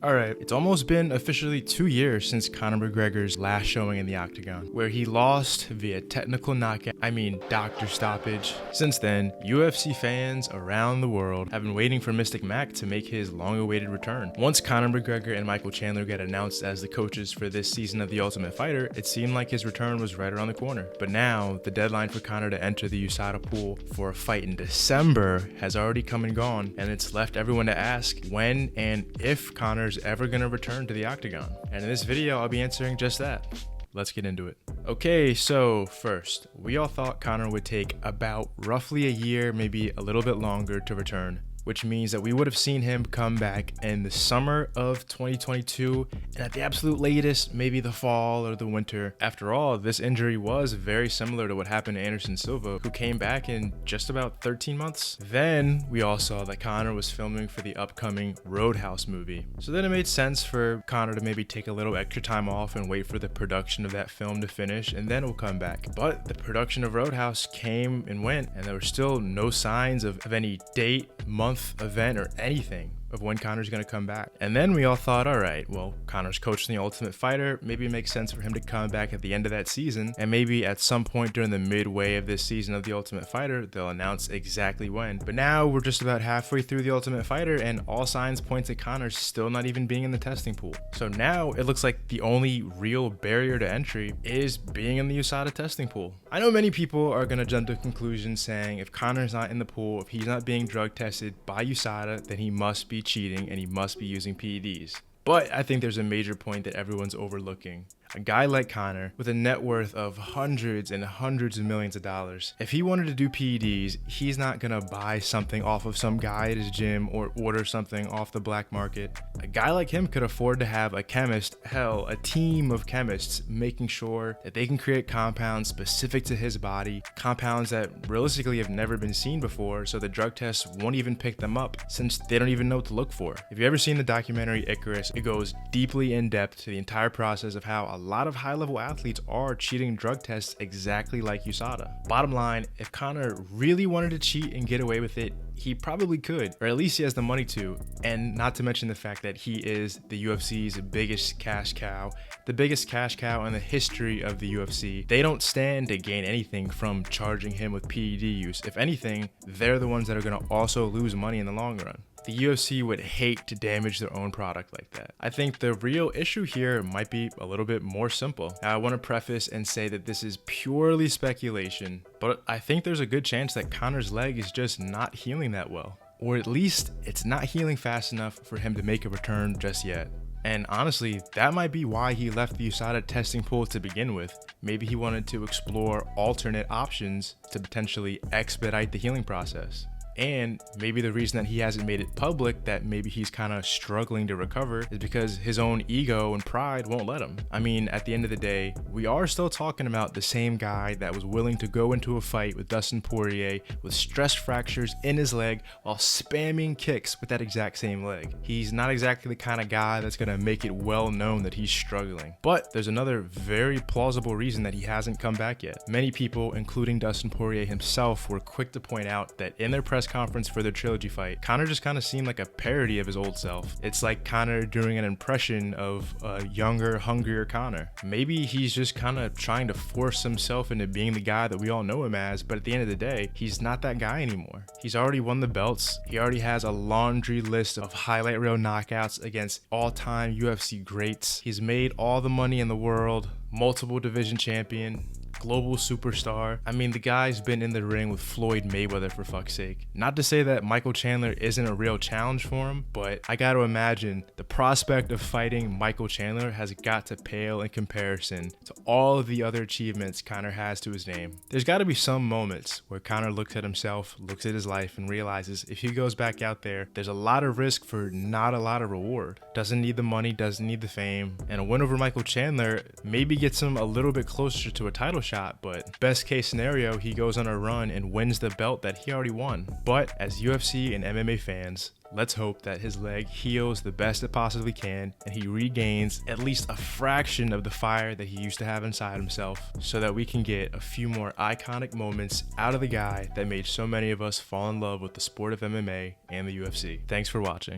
Alright, it's almost been officially 2 years since Conor McGregor's last showing in the octagon, where he lost via technical knockout, doctor stoppage. Since then, UFC fans around the world have been waiting for Mystic Mac to make his long-awaited return. Once Conor McGregor and Michael Chandler got announced as the coaches for this season of The Ultimate Fighter, it seemed like his return was right around the corner. But now, the deadline for Conor to enter the USADA pool for a fight in December has already come and gone, and it's left everyone to ask when and if Conor's ever gonna return to the octagon. And in this video, I'll be answering just that. Let's get into it. Okay, so first, we all thought Conor would take about roughly a year, maybe a little bit longer to return, which means that we would have seen him come back in the summer of 2022, and at the absolute latest, maybe the fall or the winter. After all, this injury was very similar to what happened to Anderson Silva, who came back in just about 13 months. Then we all saw that Conor was filming for the upcoming Roadhouse movie. So then it made sense for Conor to maybe take a little extra time off and wait for the production of that film to finish, and then we'll come back. But the production of Roadhouse came and went, and there were still no signs of any date, month, event, or anything of when Conor's gonna come back. And then we all thought, all right, well, Conor's coaching the Ultimate Fighter, maybe it makes sense for him to come back at the end of that season, and maybe at some point during the midway of this season of the Ultimate Fighter, they'll announce exactly when. But now we're just about halfway through the Ultimate Fighter, and all signs point to Conor still not even being in the testing pool. So now it looks like the only real barrier to entry is being in the USADA testing pool. I know many people are gonna jump to conclusions saying if Conor's not in the pool, if he's not being drug tested by USADA, then he must be cheating and he must be using PEDs. But I think there's a major point that everyone's overlooking. A guy like Conor, with a net worth of hundreds and hundreds of millions of dollars, if he wanted to do PEDs, he's not gonna buy something off of some guy at his gym or order something off the black market. A guy like him could afford to have a chemist, hell, a team of chemists, making sure that they can create compounds specific to his body, compounds that realistically have never been seen before, so the drug tests won't even pick them up since they don't even know what to look for. If you've ever seen the documentary Icarus, it goes deeply in depth to the entire process of how a lot of high-level athletes are cheating drug tests exactly like USADA. Bottom line, if Conor really wanted to cheat and get away with it, he probably could, or at least he has the money to, and not to mention the fact that he is the UFC's biggest cash cow, the biggest cash cow in the history of the UFC. They don't stand to gain anything from charging him with PED use. If anything, they're the ones that are going to also lose money in the long run. The UFC would hate to damage their own product like that. I think the real issue here might be a little bit more simple. Now, I want to preface and say that this is purely speculation, but I think there's a good chance that Conor's leg is just not healing that well. Or at least it's not healing fast enough for him to make a return just yet. And honestly, that might be why he left the USADA testing pool to begin with. Maybe he wanted to explore alternate options to potentially expedite the healing process. And maybe the reason that he hasn't made it public that maybe he's kind of struggling to recover is because his own ego and pride won't let him. I mean, at the end of the day, we are still talking about the same guy that was willing to go into a fight with Dustin Poirier with stress fractures in his leg while spamming kicks with that exact same leg. He's not exactly the kind of guy that's gonna make it well known that he's struggling. But there's another very plausible reason that he hasn't come back yet. Many people, including Dustin Poirier himself, were quick to point out that in their press conference for the trilogy fight, Conor just kind of seemed like a parody of his old self. It's like Conor doing an impression of a younger, hungrier Conor. Maybe he's just kind of trying to force himself into being the guy that we all know him as, but at the end of the day, he's not that guy anymore. He's already won the belts. He already has a laundry list of highlight reel knockouts against all-time UFC greats. He's made all the money in the world, multiple division champion, global superstar. I mean, the guy's been in the ring with Floyd Mayweather, for fuck's sake. Not to say that Michael Chandler isn't a real challenge for him, but I gotta imagine the prospect of fighting Michael Chandler has got to pale in comparison to all of the other achievements Conor has to his name. There's gotta be some moments where Conor looks at himself, looks at his life, and realizes if he goes back out there, there's a lot of risk for not a lot of reward. Doesn't need the money, doesn't need the fame, and a win over Michael Chandler maybe gets him a little bit closer to a title shot, but best case scenario, he goes on a run and wins the belt that he already won. But as UFC and MMA fans, let's hope that his leg heals the best it possibly can and he regains at least a fraction of the fire that he used to have inside himself, so that we can get a few more iconic moments out of the guy that made so many of us fall in love with the sport of MMA and the UFC. Thanks for watching.